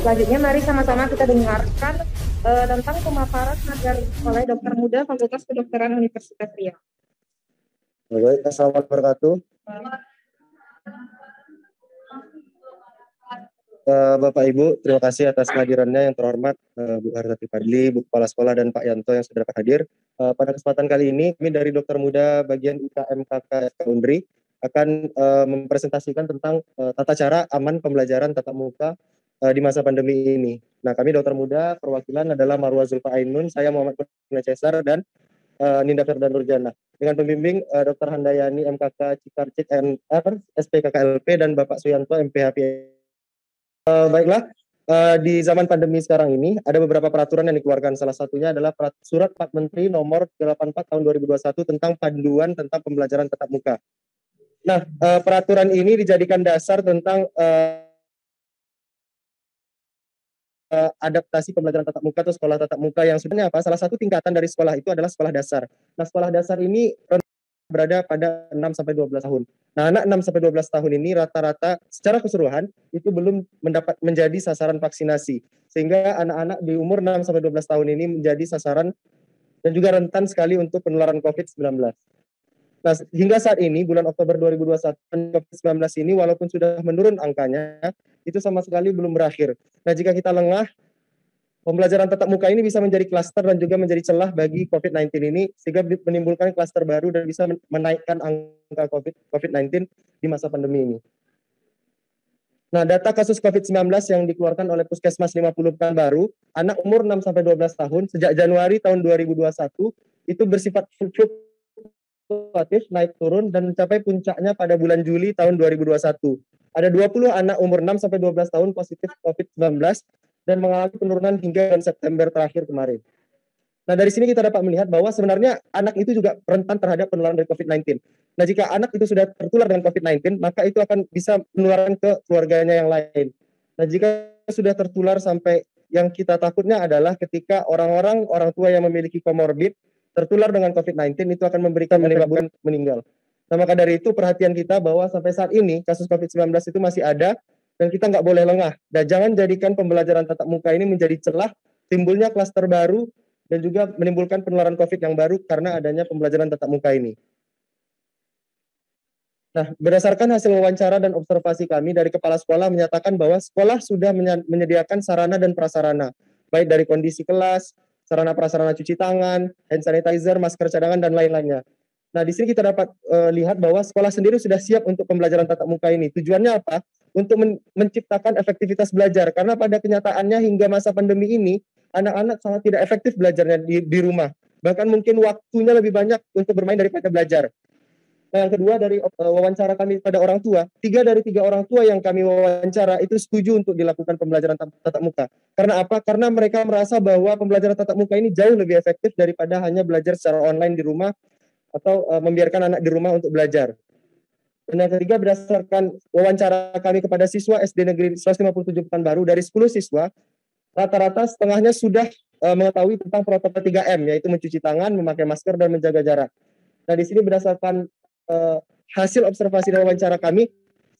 Selanjutnya mari sama-sama kita dengarkan tentang pemaparan materi oleh Dokter Muda Fakultas Kedokteran Universitas Riau. Baik, assalamualaikum warahmatullahi wabarakatuh. Bapak Ibu, terima kasih atas kehadirannya yang terhormat Bu Harzati Fadli, Bu Kepala Sekolah dan Pak Yanto yang sudah dapat hadir. Pada kesempatan kali ini, kami dari Dokter Muda bagian IKM KK Undri akan mempresentasikan tentang tata cara aman pembelajaran tatap muka di masa pandemi ini. Nah, kami Dokter Muda perwakilan adalah Marwa Zulfa Ainun, saya Muhammad Kurnia Cesar, dan Ninda Firdan Nurjana. Dengan pembimbing Dr. Handayani MKK Cikarcik NR, SPKKLP, dan Bapak Suyanto MPHP. Baiklah, di zaman pandemi sekarang ini ada beberapa peraturan yang dikeluarkan. Salah satunya adalah Surat Pak Menteri nomor 84 tahun 2021 tentang panduan tentang pembelajaran tatap muka. Nah, peraturan ini dijadikan dasar tentang adaptasi pembelajaran tatap muka atau sekolah tatap muka yang sebenarnya apa? Salah satu tingkatan dari sekolah itu adalah sekolah dasar. Nah, sekolah dasar ini berada pada 6 sampai 12 tahun. Nah, anak 6 sampai 12 tahun ini rata-rata secara keseluruhan itu belum menjadi sasaran vaksinasi. Sehingga anak-anak di umur 6 sampai 12 tahun ini menjadi sasaran dan juga rentan sekali untuk penularan COVID-19. Nah, hingga saat ini bulan Oktober 2021 COVID-19 ini walaupun sudah menurun angkanya, itu sama sekali belum berakhir. Nah, jika kita lengah, pembelajaran tatap muka ini bisa menjadi klaster dan juga menjadi celah bagi COVID-19 ini, sehingga menimbulkan klaster baru dan bisa menaikkan angka COVID-19 di masa pandemi ini. Nah, data kasus COVID-19 yang dikeluarkan oleh Puskesmas 50 Pekanbaru, anak umur 6 sampai 12 tahun sejak Januari tahun 2021 itu bersifat fluktuatif, naik turun dan mencapai puncaknya pada bulan Juli tahun 2021. Ada 20 anak umur 6 sampai 12 tahun positif COVID-19 dan mengalami penurunan hingga bulan September terakhir kemarin. Nah, dari sini kita dapat melihat bahwa sebenarnya anak itu juga rentan terhadap penularan dari COVID-19. Nah, jika anak itu sudah tertular dengan COVID-19, maka itu akan bisa penularan ke keluarganya yang lain. Nah, jika sudah tertular sampai yang kita takutnya adalah ketika orang tua yang memiliki komorbid tertular dengan COVID-19 itu akan menyebabkan meninggal. Nah, maka dari itu perhatian kita bahwa sampai saat ini kasus COVID-19 itu masih ada dan kita nggak boleh lengah. Dan jangan jadikan pembelajaran tatap muka ini menjadi celah timbulnya klaster baru dan juga menimbulkan penularan COVID yang baru karena adanya pembelajaran tatap muka ini. Nah, berdasarkan hasil wawancara dan observasi kami dari kepala sekolah menyatakan bahwa sekolah sudah menyediakan sarana dan prasarana, baik dari kondisi kelas, sarana prasarana cuci tangan, hand sanitizer, masker cadangan, dan lain-lainnya. Nah, di sini kita dapat lihat bahwa sekolah sendiri sudah siap untuk pembelajaran tatap muka ini. Tujuannya apa? Untuk menciptakan efektivitas belajar. Karena pada kenyataannya hingga masa pandemi ini, anak-anak sangat tidak efektif belajarnya di rumah. Bahkan mungkin waktunya lebih banyak untuk bermain daripada belajar. Nah, yang kedua dari wawancara kami pada orang tua, 3 dari 3 orang tua yang kami wawancara itu setuju untuk dilakukan pembelajaran tatap muka. Karena apa? Karena mereka merasa bahwa pembelajaran tatap muka ini jauh lebih efektif daripada hanya belajar secara online di rumah atau membiarkan anak di rumah untuk belajar. Dan yang ketiga, berdasarkan wawancara kami kepada siswa SD Negeri 157 Pekanbaru, dari 10 siswa, rata-rata setengahnya sudah mengetahui tentang protokol 3M, yaitu mencuci tangan, memakai masker, dan menjaga jarak. Nah, di sini berdasarkan hasil observasi dan wawancara kami,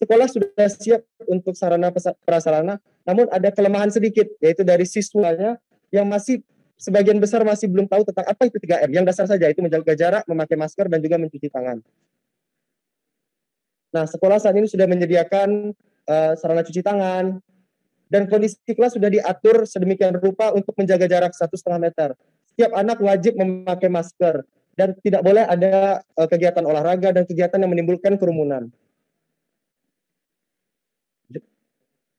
sekolah sudah siap untuk sarana prasarana, namun ada kelemahan sedikit, yaitu dari siswanya yang masih sebagian besar masih belum tahu tentang apa itu 3M. Yang dasar saja itu menjaga jarak, memakai masker, dan juga mencuci tangan. Nah, sekolah saat ini sudah menyediakan sarana cuci tangan, dan kondisi kelas sudah diatur sedemikian rupa untuk menjaga jarak 1,5 meter. Setiap anak wajib memakai masker, dan tidak boleh ada kegiatan olahraga dan kegiatan yang menimbulkan kerumunan.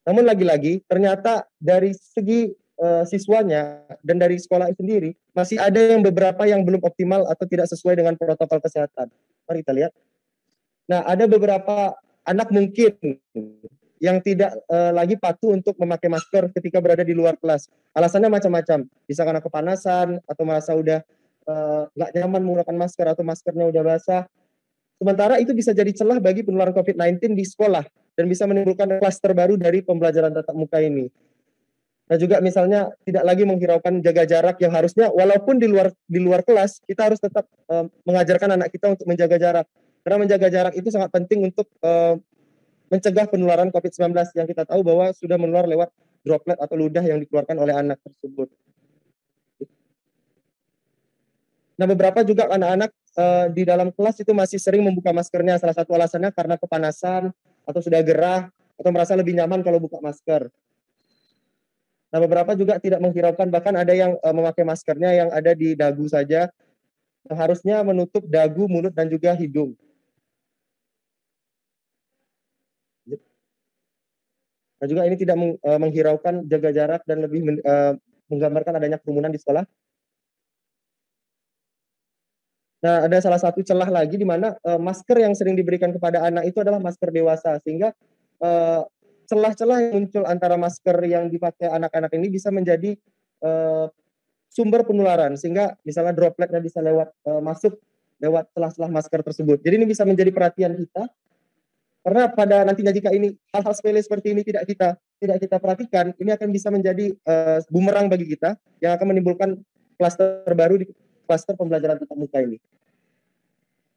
Namun lagi-lagi, ternyata dari segi siswanya dan dari sekolah sendiri masih ada yang beberapa yang belum optimal atau tidak sesuai dengan protokol kesehatan. Mari kita lihat. Nah, ada beberapa anak mungkin yang tidak lagi patuh untuk memakai masker ketika berada di luar kelas. Alasannya macam-macam. Bisa karena kepanasan atau merasa udah nggak nyaman menggunakan masker atau maskernya udah basah. Sementara itu bisa jadi celah bagi penularan COVID-19 di sekolah dan bisa menimbulkan klaster baru dari pembelajaran tatap muka ini. Nah, juga misalnya tidak lagi menghiraukan jaga jarak yang harusnya walaupun di luar kelas kita harus tetap mengajarkan anak kita untuk menjaga jarak. Karena menjaga jarak itu sangat penting untuk mencegah penularan COVID-19 yang kita tahu bahwa sudah menular lewat droplet atau ludah yang dikeluarkan oleh anak tersebut. Nah, beberapa juga anak-anak di dalam kelas itu masih sering membuka maskernya. Salah satu alasannya karena kepanasan atau sudah gerah atau merasa lebih nyaman kalau buka masker. Nah, beberapa juga tidak menghiraukan, bahkan ada yang memakai maskernya yang ada di dagu saja, yang harusnya menutup dagu, mulut, dan juga hidung. Nah, juga ini tidak menghiraukan, jaga jarak, dan lebih menggambarkan adanya kerumunan di sekolah. Nah, ada salah satu celah lagi di mana masker yang sering diberikan kepada anak itu adalah masker dewasa, sehingga celah-celah yang muncul antara masker yang dipakai anak-anak ini bisa menjadi sumber penularan, sehingga misalnya dropletnya bisa masuk lewat celah-celah masker tersebut. Jadi ini bisa menjadi perhatian kita, karena pada nantinya jika ini hal-hal sepele seperti ini tidak kita perhatikan, ini akan bisa menjadi bumerang bagi kita yang akan menimbulkan klaster baru di klaster pembelajaran tatap muka ini.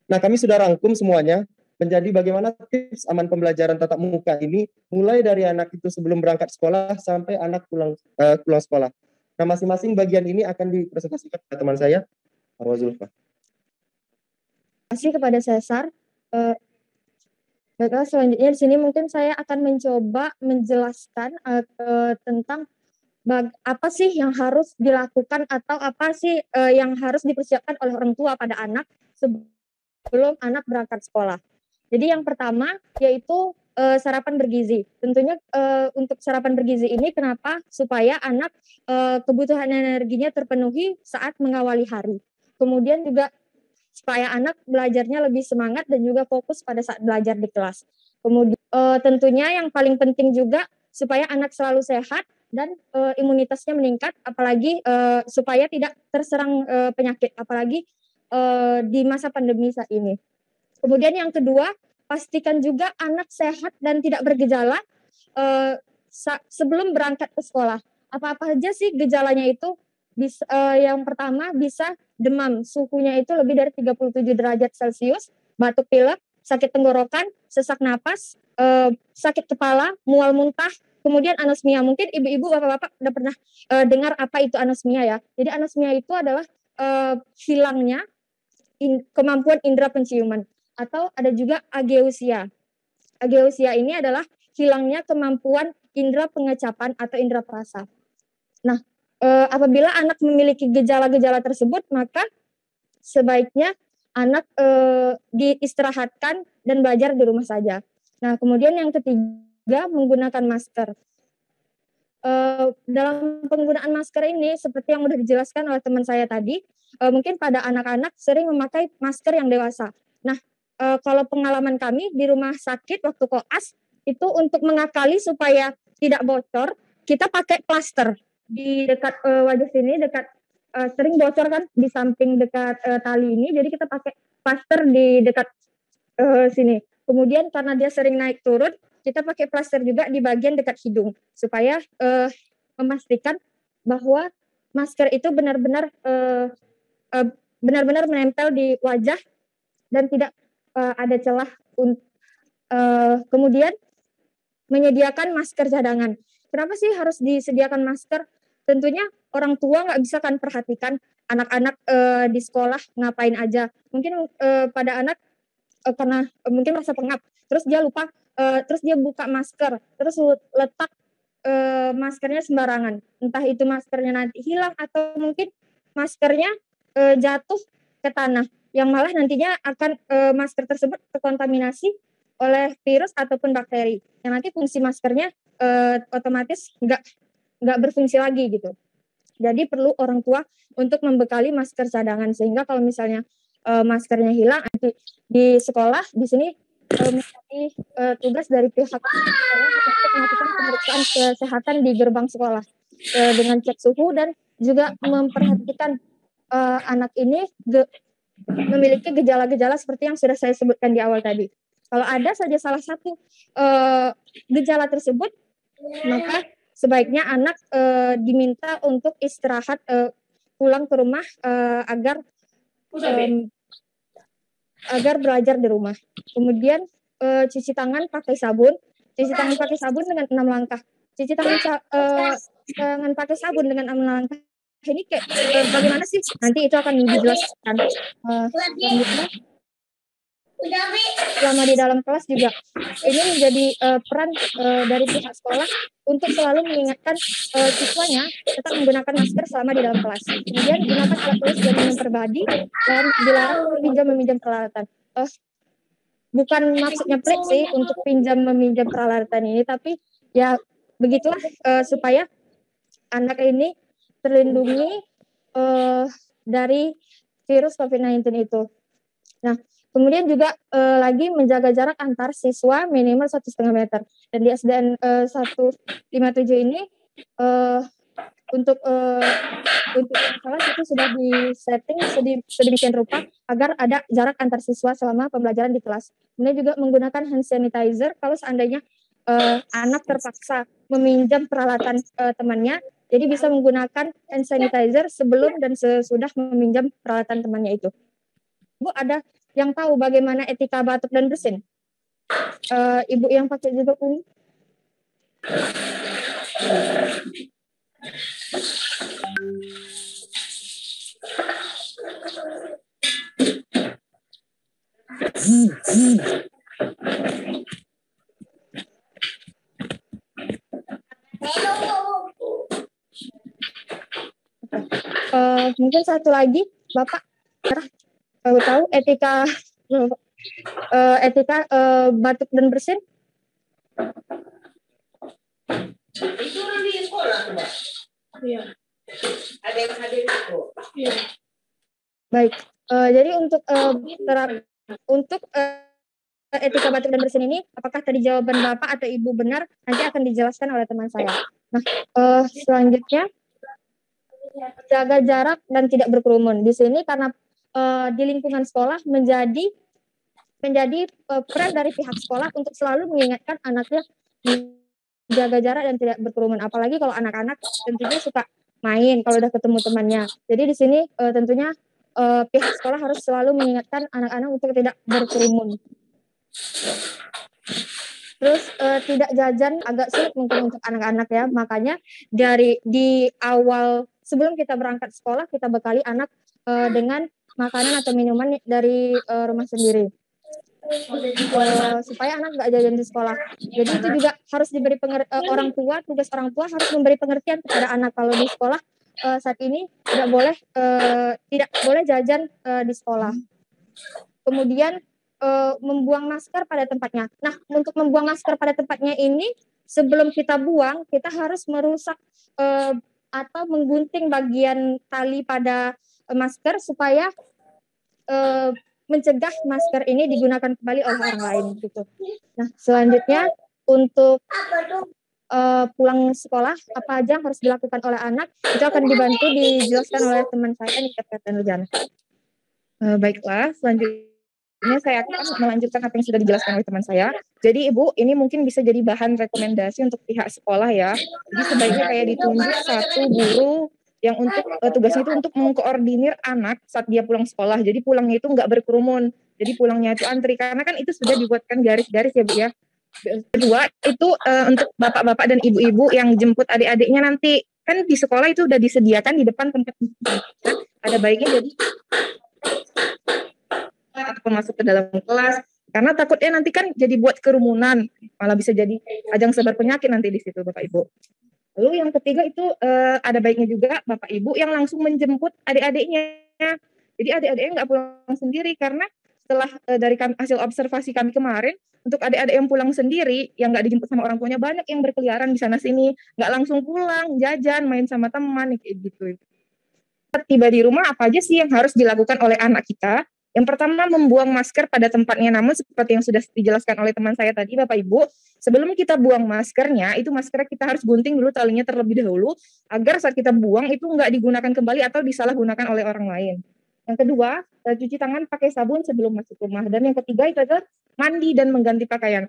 Nah, kami sudah rangkum semuanya menjadi bagaimana tips aman pembelajaran tatap muka ini, mulai dari anak itu sebelum berangkat sekolah sampai anak pulang sekolah. Nah, masing-masing bagian ini akan dipresentasikan oleh teman saya, Marwa Zulfa. Terima kasih kepada Cesar. Baiklah, selanjutnya di sini mungkin saya akan mencoba menjelaskan tentang apa sih yang harus dilakukan atau apa sih yang harus dipersiapkan oleh orang tua pada anak sebelum anak berangkat sekolah. Jadi yang pertama yaitu sarapan bergizi. Tentunya untuk sarapan bergizi ini kenapa? Supaya anak kebutuhan energinya terpenuhi saat mengawali hari. Kemudian juga supaya anak belajarnya lebih semangat dan juga fokus pada saat belajar di kelas. Kemudian tentunya yang paling penting juga supaya anak selalu sehat dan imunitasnya meningkat, apalagi supaya tidak terserang penyakit, apalagi di masa pandemi saat ini. Kemudian yang kedua, pastikan juga anak sehat dan tidak bergejala sebelum berangkat ke sekolah. Apa-apa aja sih gejalanya itu? Yang pertama bisa demam, suhunya itu lebih dari 37 derajat Celcius, batuk pilek, sakit tenggorokan, sesak napas, sakit kepala, mual muntah, kemudian anosmia. Mungkin ibu-ibu, bapak-bapak udah pernah dengar apa itu anosmia ya. Jadi anosmia itu adalah hilangnya kemampuan indera penciuman. Atau ada juga ageusia. Ageusia ini adalah hilangnya kemampuan indera pengecapan atau indera perasa. Nah, apabila anak memiliki gejala-gejala tersebut, maka sebaiknya anak diistirahatkan dan belajar di rumah saja. Nah, kemudian yang ketiga, menggunakan masker. Dalam penggunaan masker ini, seperti yang sudah dijelaskan oleh teman saya tadi, mungkin pada anak-anak sering memakai masker yang dewasa. Nah, kalau pengalaman kami di rumah sakit waktu koas, itu untuk mengakali supaya tidak bocor, kita pakai plaster di dekat wajah sini, dekat sering bocor kan di samping dekat tali ini, jadi kita pakai plaster di dekat sini. Kemudian karena dia sering naik turun, kita pakai plaster juga di bagian dekat hidung supaya memastikan bahwa masker itu benar-benar benar-benar menempel di wajah dan tidak ada celah. Kemudian menyediakan masker cadangan. Kenapa sih harus disediakan masker? Tentunya orang tua nggak bisa kan perhatikan anak-anak di sekolah ngapain aja. Mungkin pada anak karena mungkin merasa pengap, terus dia lupa, terus dia buka masker, terus letak maskernya sembarangan. Entah itu maskernya nanti hilang atau mungkin maskernya jatuh ke tanah, yang malah nantinya akan masker tersebut terkontaminasi oleh virus ataupun bakteri, yang nanti fungsi maskernya otomatis nggak berfungsi lagi gitu. Jadi perlu orang tua untuk membekali masker cadangan, sehingga kalau misalnya maskernya hilang nanti di sekolah di sini menjadi tugas dari pihak sekolah untuk melakukan pemeriksaan kesehatan di gerbang sekolah dengan cek suhu dan juga memperhatikan anak ini memiliki gejala-gejala seperti yang sudah saya sebutkan di awal tadi. Kalau ada saja salah satu gejala tersebut, maka sebaiknya anak diminta untuk istirahat, pulang ke rumah agar belajar di rumah. Kemudian cuci tangan pakai sabun dengan 6 langkah. cuci tangan dengan pakai sabun dengan langkah ini kayak bagaimana sih? Nanti itu akan dijelaskan. Selanjutnya, selama di dalam kelas juga ini menjadi peran dari pihak sekolah untuk selalu mengingatkan siswanya tetap menggunakan masker selama di dalam kelas. Kemudian gunakan alat tulis dan minum pribadi dan dilarang meminjam peralatan. Bukan maksudnya pelit sih untuk meminjam peralatan ini, tapi ya begitulah supaya anak ini terlindungi dari virus COVID-19 itu. Nah, kemudian juga lagi menjaga jarak antar siswa minimal 1,5 meter. Dan di SDN 157 ini untuk kelas itu sudah disetting sedemikian rupa agar ada jarak antar siswa selama pembelajaran di kelas. Kemudian juga menggunakan hand sanitizer kalau seandainya anak terpaksa meminjam peralatan temannya, jadi bisa menggunakan hand sanitizer sebelum dan sesudah meminjam peralatan temannya itu. Bu, ada yang tahu bagaimana etika batuk dan bersin? Ibu yang pakai jilbab ungu? Mungkin satu lagi, Bapak tahu etika batuk dan bersin? Itu di sekolah tuh, Mbak. Iya. Ada yang hadir itu. Iya. Baik. Jadi untuk etika batuk dan bersin ini, apakah tadi jawaban Bapak atau Ibu benar? Nanti akan dijelaskan oleh teman saya. Nah, selanjutnya jaga jarak dan tidak berkerumun. Di sini karena di lingkungan sekolah menjadi peran dari pihak sekolah untuk selalu mengingatkan anaknya jaga jarak dan tidak berkerumun. Apalagi kalau anak-anak tentunya suka main kalau udah ketemu temannya. Jadi di sini tentunya pihak sekolah harus selalu mengingatkan anak-anak untuk tidak berkerumun. Terus tidak jajan agak sulit mungkin untuk anak-anak ya. Makanya di awal sebelum kita berangkat sekolah kita bekali anak dengan makanan atau minuman dari rumah sendiri. Supaya anak nggak jajan di sekolah. Jadi itu juga harus diberi orang tua, tugas orang tua harus memberi pengertian kepada anak kalau di sekolah saat ini tidak boleh jajan di sekolah. Kemudian membuang masker pada tempatnya. Nah, untuk membuang masker pada tempatnya ini sebelum kita buang, kita harus merusak atau menggunting bagian tali pada masker supaya mencegah masker ini digunakan kembali oleh orang lain gitu. Nah, selanjutnya untuk pulang sekolah apa aja yang harus dilakukan oleh anak itu akan dibantu dijelaskan oleh teman saya nih Kapten Rujana. Baiklah, selanjutnya saya akan melanjutkan apa yang sudah dijelaskan oleh teman saya. Jadi Ibu, ini mungkin bisa jadi bahan rekomendasi untuk pihak sekolah ya. Jadi sebaiknya kayak ditunjuk satu guru yang untuk tugasnya itu untuk mengkoordinir anak saat dia pulang sekolah. Jadi pulangnya itu nggak berkerumun. Jadi pulangnya itu antri karena kan itu sudah dibuatkan garis-garis ya Bu ya. Kedua itu untuk bapak-bapak dan ibu-ibu yang jemput adik-adiknya nanti kan di sekolah itu udah disediakan di depan tempat ada baiknya jadi atau masuk ke dalam kelas karena takutnya nanti kan jadi buat kerumunan malah bisa jadi ajang sebar penyakit nanti di situ Bapak Ibu. Lalu yang ketiga itu ada baiknya juga Bapak Ibu yang langsung menjemput adik-adiknya. Jadi adik-adiknya nggak pulang sendiri karena setelah dari hasil observasi kami kemarin untuk adik-adik yang pulang sendiri yang nggak dijemput sama orang tuanya banyak yang berkeliaran di sana sini nggak langsung pulang jajan main sama teman kayak gitu. Tiba di rumah apa aja sih yang harus dilakukan oleh anak kita? Yang pertama membuang masker pada tempatnya, namun seperti yang sudah dijelaskan oleh teman saya tadi Bapak Ibu, sebelum kita buang maskernya, itu maskernya kita harus gunting dulu talinya terlebih dahulu, agar saat kita buang itu nggak digunakan kembali atau disalahgunakan oleh orang lain. Yang kedua, cuci tangan pakai sabun sebelum masuk rumah. Dan yang ketiga itu adalah mandi dan mengganti pakaian.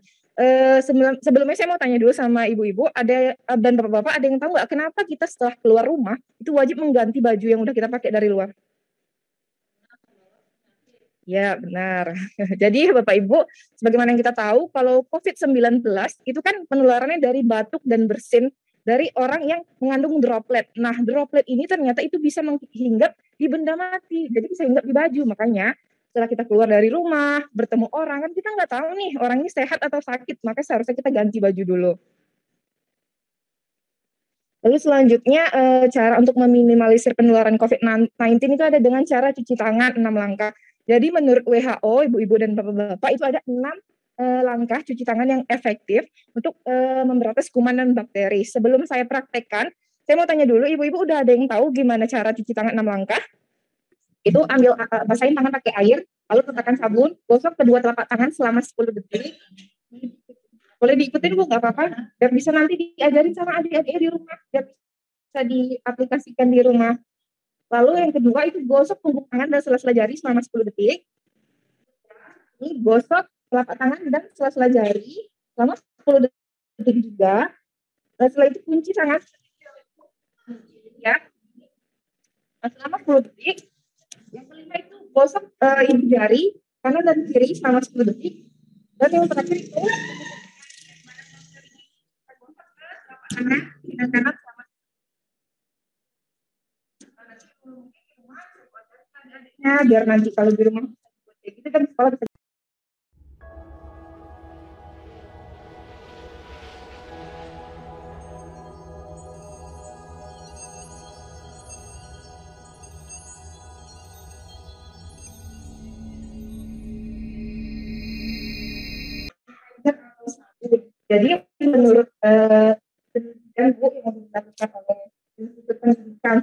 Sebelumnya saya mau tanya dulu sama ibu-ibu, ada dan bapak-bapak ada yang tahu nggak kenapa kita setelah keluar rumah itu wajib mengganti baju yang udah kita pakai dari luar? Ya, benar. Jadi Bapak Ibu, sebagaimana yang kita tahu, kalau COVID-19 itu kan penularannya dari batuk dan bersin dari orang yang mengandung droplet. Nah, droplet ini ternyata itu bisa menghinggap di benda mati, jadi bisa hinggap di baju. Makanya setelah kita keluar dari rumah, bertemu orang, kan kita nggak tahu nih orang ini sehat atau sakit, maka seharusnya kita ganti baju dulu. Lalu selanjutnya cara untuk meminimalisir penularan COVID-19 itu ada dengan cara cuci tangan 6 langkah. Jadi menurut WHO, ibu-ibu dan bapak-bapak itu ada 6 langkah cuci tangan yang efektif untuk memberantas kuman dan bakteri. Sebelum saya praktekkan, saya mau tanya dulu, ibu-ibu udah ada yang tahu gimana cara cuci tangan 6 langkah? Itu ambil basahin tangan pakai air, lalu letakkan sabun, gosok kedua telapak tangan selama 10 detik. Boleh diikutin Bu, nggak apa-apa. Biar bisa nanti diajarin sama adik-adik di rumah, biar bisa diaplikasikan di rumah. Lalu yang kedua itu gosok punggung tangan dan sela-sela jari selama 10 detik. Ini gosok telapak tangan dan sela-sela jari selama 10 detik juga. Dan setelah itu kunci tangan. Ya. Nah, selama 10 detik. Yang kelima itu gosok ibu jari kanan dan kiri selama 10 detik. Dan yang terakhir itu kanan sama biar nanti kalau di rumah itu kan sekolah bisa. Jadi menurut penelitian Bu yang dilakukan oleh Institut Pendidikan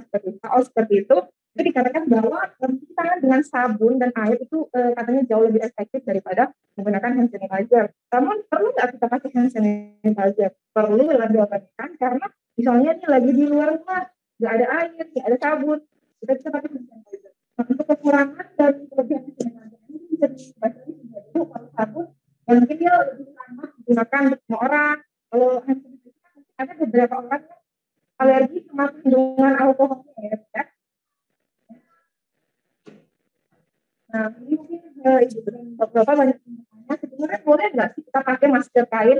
seperti itu dikatakan bahwa mencuci tangan dengan sabun dan air itu katanya jauh lebih efektif daripada menggunakan hand sanitizer. Namun perlu nggak kita pakai hand sanitizer? Perlu lah diobatkan karena misalnya ini lagi di luar rumah, nggak ada air, nggak ada sabun, kita bisa pakai hand sanitizer. Nah, untuk kekurangan dan kelebihan hand sanitizer ini bisa dibaca dulu kalau sabun yang mungkin dia lebih lama digunakan untuk semua orang. Kalau hand sanitizer ada beberapa orang yang alergi sama kandungan alkoholnya ya. Nah, ini mungkin Bapak banyak bertanya, sebenarnya boleh nggak sih kita pakai masker kain?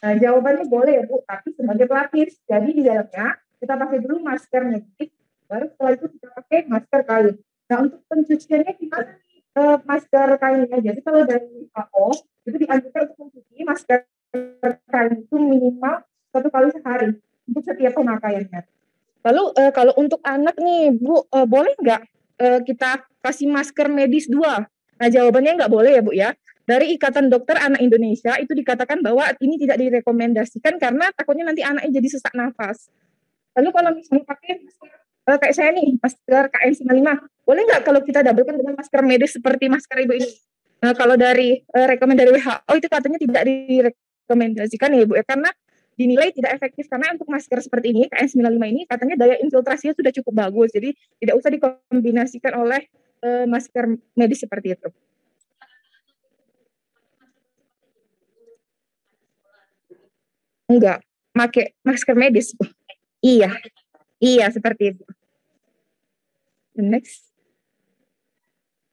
Nah, jawabannya boleh ya Bu, tapi sebagai pelapis. Jadi di dalamnya kita pakai dulu masker medis, baru setelah itu kita pakai masker kain. Nah, untuk pencuciannya gimana nih masker kainnya? Jadi kalau dari WHO itu dianjurkan untuk mencuci masker kain itu minimal 1 kali sehari untuk setiap pemakaiannya. Lalu kalau untuk anak nih Bu, boleh nggak kita kasih masker medis 2? Nah, jawabannya nggak boleh ya Bu ya. Dari Ikatan Dokter Anak Indonesia itu dikatakan bahwa ini tidak direkomendasikan karena takutnya nanti anaknya jadi sesak nafas. Lalu kalau misalnya pakai masker kayak saya nih, masker KN95, boleh nggak kalau kita doublekan dengan masker medis seperti masker Ibu ini? Nah, kalau dari rekomendasi WHO itu katanya tidak direkomendasikan ya Bu ya, karena dinilai tidak efektif karena untuk masker seperti ini KN95 ini katanya daya infiltrasinya sudah cukup bagus, jadi tidak usah dikombinasikan oleh masker medis seperti itu. Enggak, pakai masker medis. Iya, iya seperti itu. Next.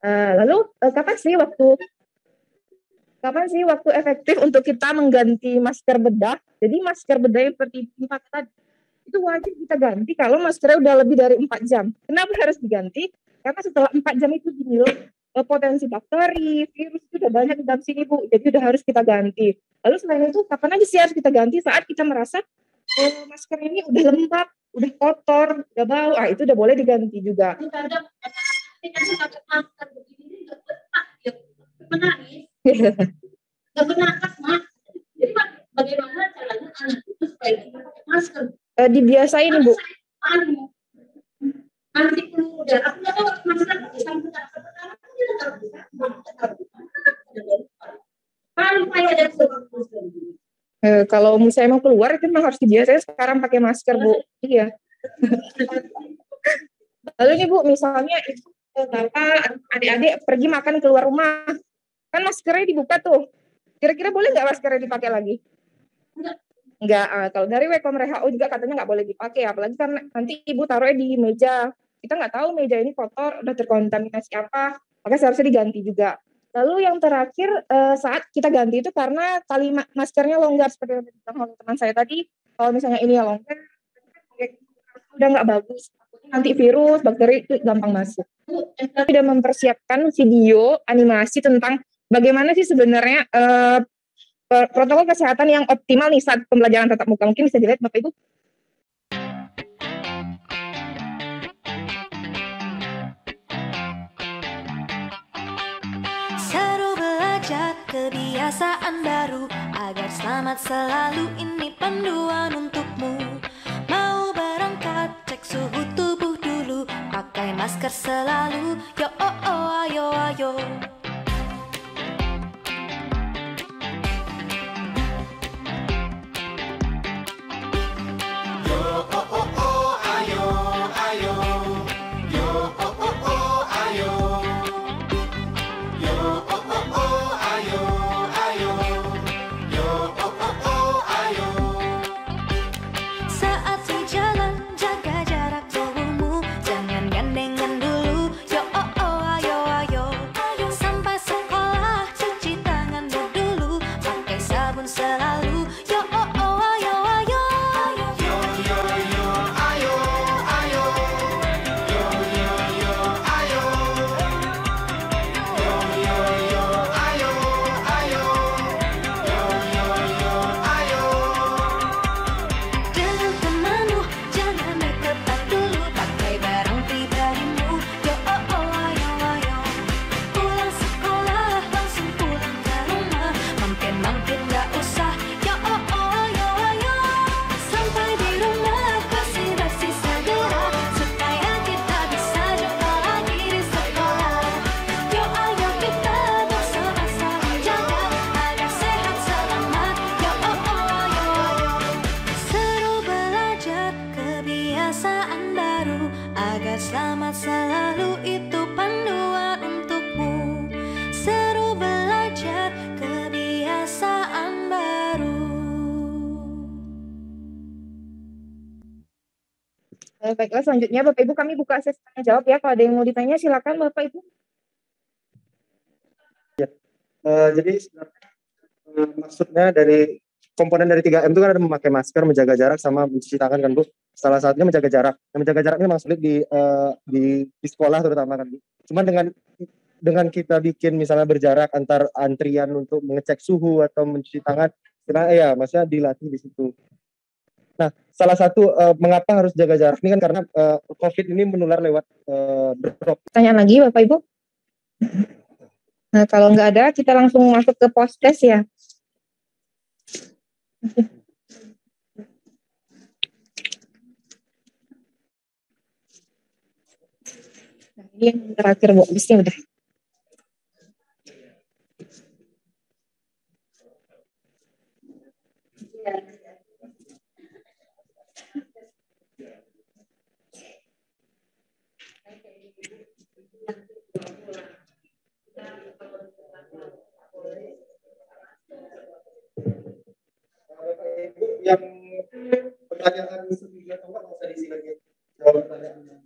Lalu kapan sih waktu efektif untuk kita mengganti masker bedah? Jadi masker bedah yang seperti 4 tadi itu wajib kita ganti kalau maskernya udah lebih dari 4 jam. Kenapa harus diganti? Karena setelah 4 jam itu dinilai potensi bakteri, virus itu udah banyak di dalam sini Bu. Jadi udah harus kita ganti. Lalu selain itu kapan aja sih harus kita ganti? Saat kita merasa masker ini udah lembab, udah kotor, udah bau, itu udah boleh diganti juga. Menangis, nggak bernafas Mas. Jadi bagaimana caranya anak itu supaya kita pakai masker? Dibiasain Bu. Nanti kemudian aku nggak tahu masker sampai pertama kalau misalnya mau keluar itu memang harus dibiasain sekarang pakai masker Bu. Iya. Lalu nih Bu, misalnya itu Bapak adik-adik pergi makan keluar rumah, kan maskernya dibuka tuh. Kira-kira boleh nggak maskernya dipakai lagi? Enggak. Kalau dari WHO juga katanya nggak boleh dipakai, apalagi kan nanti Ibu taruhnya di meja. Kita nggak tahu meja ini kotor, udah terkontaminasi apa. maka seharusnya diganti juga. Lalu yang terakhir saat kita ganti itu karena tali maskernya longgar seperti yang dibilang oleh teman saya tadi. Kalau misalnya ini yang longgar, udah nggak bagus. Nanti virus, bakteri itu gampang masuk. Kita tidak mempersiapkan video animasi tentang bagaimana sih sebenarnya protokol kesehatan yang optimal nih saat pembelajaran tatap muka. Mungkin bisa dilihat Bapak Ibu. Seru belajar kebiasaan baru agar selamat selalu, ini panduan untukmu. Mau berangkat cek suhu tubuh dulu, pakai masker selalu, yo oh oh ayo ayo. Selamat selalu, itu panduan untukmu. Seru belajar kebiasaan baru. Baiklah, selanjutnya Bapak Ibu kami buka sesi tanya jawab ya. Kalau ada yang mau ditanya silakan Bapak Ibu. Ya, jadi maksudnya dari komponen dari 3M itu kan ada memakai masker, menjaga jarak, sama mencuci tangan kan Bu. Salah satunya menjaga jarak. Nah, menjaga jarak ini memang sulit di sekolah terutama kan Bu. Cuman dengan kita bikin misalnya berjarak antar antrian untuk mengecek suhu atau mencuci tangan, ya maksudnya dilatih di situ. Nah, salah satu mengapa harus jaga jarak ini kan karena COVID ini menular lewat drop. Tanya lagi Bapak Ibu. Nah, kalau nggak ada kita langsung masuk ke post test ya. Nah, ini yang terakhir Bu, habisnya udah. Yang pertanyaan setuju atau enggak usah diisi lagi jawab pertanyaannya.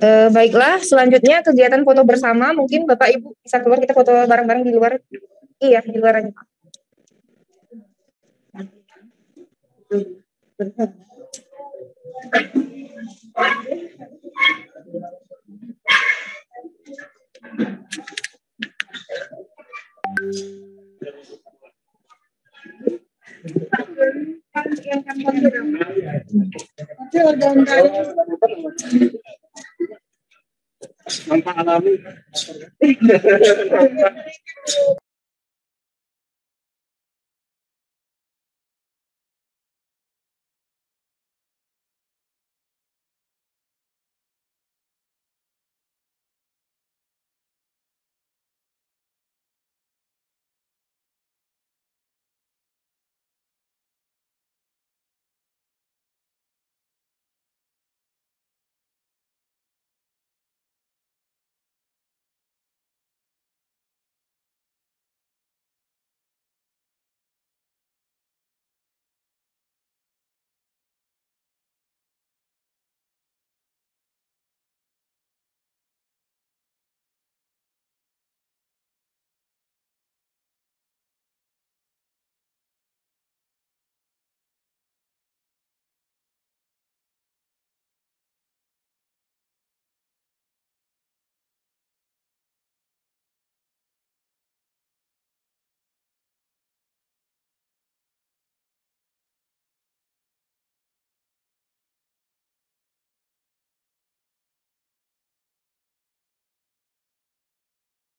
Baiklah, selanjutnya kegiatan foto bersama. Mungkin Bapak Ibu bisa keluar, kita foto bareng-bareng di luar. Iya, di luar aja. Tanpa alami.